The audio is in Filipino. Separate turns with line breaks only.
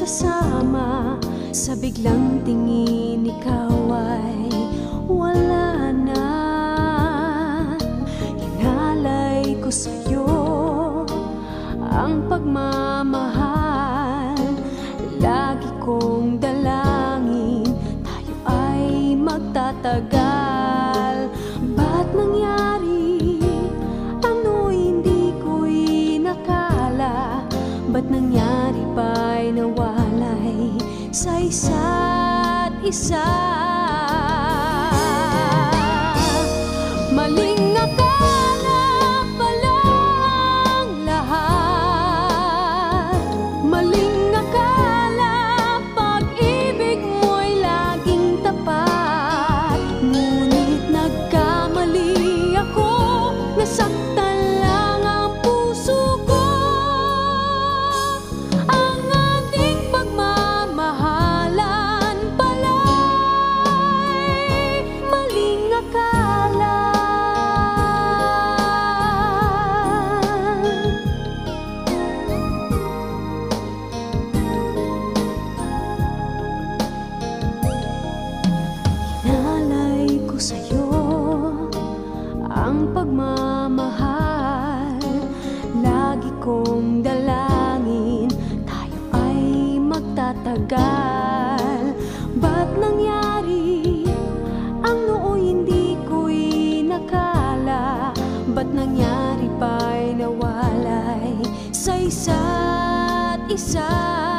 sasama. Sa biglang tingin ikaw ay wala na. Hinalay ko sa'yo ang pagmamahal. Lagi kong dalangin tayo ay magtatagal. Ba't nangyari? Ano hindi ko inakala? Ba't nangyari pa'y nawalay sa isa't isa? Maling akala pala ang lahat. Maling akala pag-ibig mo'y laging tapat. Ngunit nagkamali ako, nasaktan lang ang puso ko. Ang ating pagmamahalan pala'y maling akala. Hinalay ko sa'yo ang pagmamahal. Lagi kong dalangin tayo ay magtatagal. Ba't nangyari? Ang nooy hindi ko inakala. Ba't nangyari pa'y nawalay sa isa't isa?